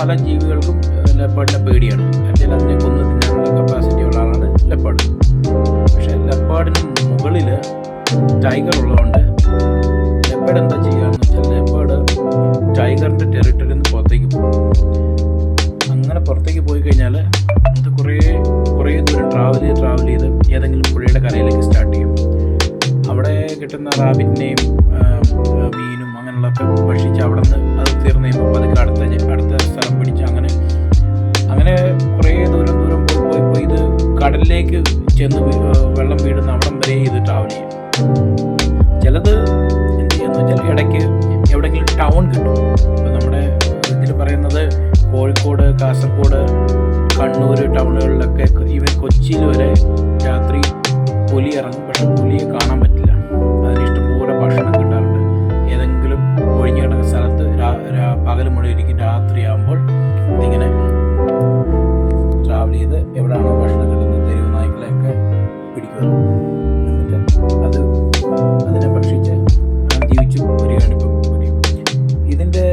പല ജീവികൾക്കും ലെപ്പേർഡിനെ പേടിയാണ്. അല്ലെങ്കിൽ അതിനെ കൊന്നു തിന്നാനുള്ള കപ്പാസിറ്റി ഉള്ള ആളാണ് ലെപ്പേർഡ്. പക്ഷേ ലെപ്പേർഡിന് മുകളിൽ ടൈഗർ ഉള്ളതുകൊണ്ട് ലെപ്പേർഡ് എന്താ ചെയ്യുകയെന്ന് വെച്ചാൽ ലെപ്പേർഡ് ടൈഗറിൻ്റെ ടെറിട്ടറിയിൽ നിന്ന് പുറത്തേക്ക് പോകും. അങ്ങനെ പുറത്തേക്ക് പോയി കഴിഞ്ഞാൽ അത് കുറേ ദൂരം ട്രാവൽ ചെയ്ത് ഏതെങ്കിലും പുഴയുടെ കരയിലേക്ക് സ്റ്റാർട്ട് ചെയ്യും. അവിടെ കിട്ടുന്ന റാബിറ്റിനെയും മീനും അങ്ങനെയുള്ളതൊക്കെ ഭക്ഷിച്ച് അവിടെ നിന്ന് അത് തീർന്നു കഴിയുമ്പോൾ പതുക്കെ അടുത്ത സ്ഥലം പിടിച്ച് അങ്ങനെ കുറേ ദൂരം പോയി ഇത് കടലിലേക്ക് ചെന്ന് വെള്ളം വീടുന്ന അവിടം വരെ ഇത് ട്രാവൽ ചെയ്യും. ചിലത് എന്ത് ചെയ്യുന്നു വെച്ചാൽ ഇടയ്ക്ക് എവിടെയെങ്കിലും ടൗൺ കിട്ടും. ഇപ്പോൾ നമ്മുടെ ഇതിൽ പറയുന്നത് കോഴിക്കോട്, കാസർഗോഡ്, കണ്ണൂർ ടൗണുകളിലൊക്കെ ഈവൻ കൊച്ചിയിൽ വരെ രാത്രി പുലി ഇറങ്ങും. പക്ഷെ പുലിയെ കാണാൻ പറ്റില്ല. അതിന് ഇഷ്ടംപോലെ ഭക്ഷണം കിട്ടാറുണ്ട്. ഏതെങ്കിലും ഒഴിഞ്ഞു കിടക്കുന്ന സ്ഥലത്ത് പകൽ മുഴുവൻ രാത്രിയാകുമ്പോൾ ഇതിങ്ങനെ ട്രാവൽ ചെയ്ത് എവിടെയാണോ ഭക്ഷണം കിട്ടുന്നത് തെരുവ് നായ്ക്കളെയൊക്കെ പിടിക്കുക. എന്നിട്ട് അതിനെ ഭക്ഷിച്ച് ജീവിച്ചു വരികയാണ് ഇപ്പം പുലി. ഇതിൻ്റെ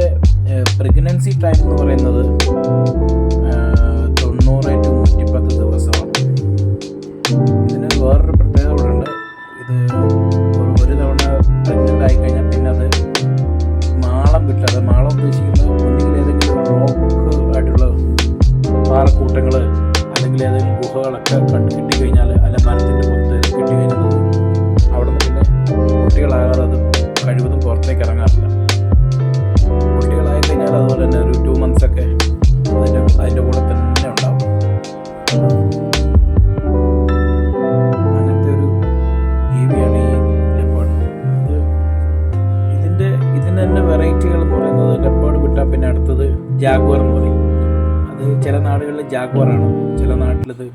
പ്രഗ്നൻസി ടൈം എന്ന് പറയുന്നത് 90 to 110 ദിവസമാണ്. ഇതിന് വേറൊരു പ്രത്യേകത കൂടെ ഉണ്ട്. ഇത് ഒരു തവണ പ്രഗ്നൻ്റ് ആയിക്കഴിഞ്ഞാൽ പിന്നെ അത് മാളം കിട്ടാതെ, മാളം ഉദ്ദേശിക്കുന്നത് ഒന്നുകിൽ ഏതെങ്കിലും റോക്ക് ആയിട്ടുള്ള പാറക്കൂട്ടങ്ങൾ അല്ലെങ്കിൽ ഏതെങ്കിലും ഗുഹകളൊക്കെ കിട്ടിക്കഴിഞ്ഞാൽ, അല്ല മരത്തിൻ്റെ പുറത്ത് കിട്ടിക്കഴിഞ്ഞാൽ അവിടെ നിന്ന് പിന്നെ കുട്ടികളാകാതെ അത് കഴിവതും പുറത്തേക്ക് ഇറങ്ങാറില്ല. കുട്ടികളായി കഴിഞ്ഞാൽ അതുപോലെ തന്നെ ഒരു 2 months ഒക്കെ അതിൻ്റെ കൂടെ തന്നെ ഉണ്ടാവും. അങ്ങനത്തെ ഒരു ജീവിയാണ് ഈ ലെപ്പേർഡ്. ഇതിന് തന്നെ വെറൈറ്റികൾ എന്ന് പറയുന്നത് ലെപ്പേർഡ് വിട്ടാൽ പിന്നെ അടുത്തത് ജാഗ്വർ എന്ന് പറയും. അത് ചില നാടുകളിൽ ജാഗ്വറാണ്, ചില നാട്ടിലത്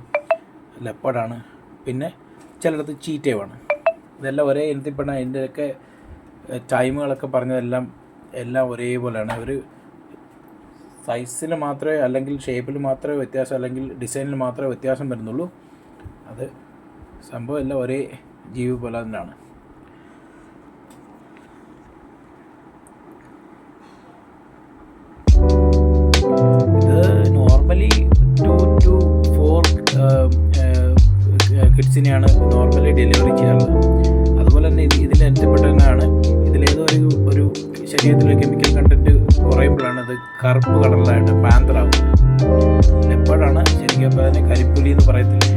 ലെപ്പേർഡാണ്, പിന്നെ ചിലയിടത്ത് ചീറ്റയുമാണ്. ഇതെല്ലാം ഒരേ ഇനത്തിൽപ്പെട്ട. അതിൻ്റെയൊക്കെ ടൈമുകളൊക്കെ പറഞ്ഞതെല്ലാം ഒരേപോലെയാണ്. ഒരു സൈസിൽ മാത്രമേ അല്ലെങ്കിൽ ഷേപ്പിൽ മാത്രമേ വ്യത്യാസം, അല്ലെങ്കിൽ ഡിസൈനിൽ മാത്രമേ വ്യത്യാസം വരുന്നുള്ളൂ. അത് സംഭവം എല്ലാം ഒരേ ജീവി പോലെ തന്നെയാണ്. ഇത് നോർമലി 2 to 4 കിഡ്സിനെയാണ് നോർമലി ഡെലിവറി ചെയ്യാറുള്ളത്. അതുപോലെ തന്നെ ഇതിൻ്റെ ഇനത്തിൽപ്പെട്ട തന്നെയാണ്. ഇതിലേതോ ഒരു ശരീരത്തിലെ കെമിക്കൽ കണ്ടൻറ്റ് കുറയുമ്പോഴാണ് ഇത് കറുപ്പ് കളറിലായിട്ട് പാന്തറാവുന്നത്. ലെപ്പേർഡാണ് ശരിക്കും. അപ്പോൾ അതിനെ കരിപ്പുലി എന്ന് പറയത്തില്ലേ.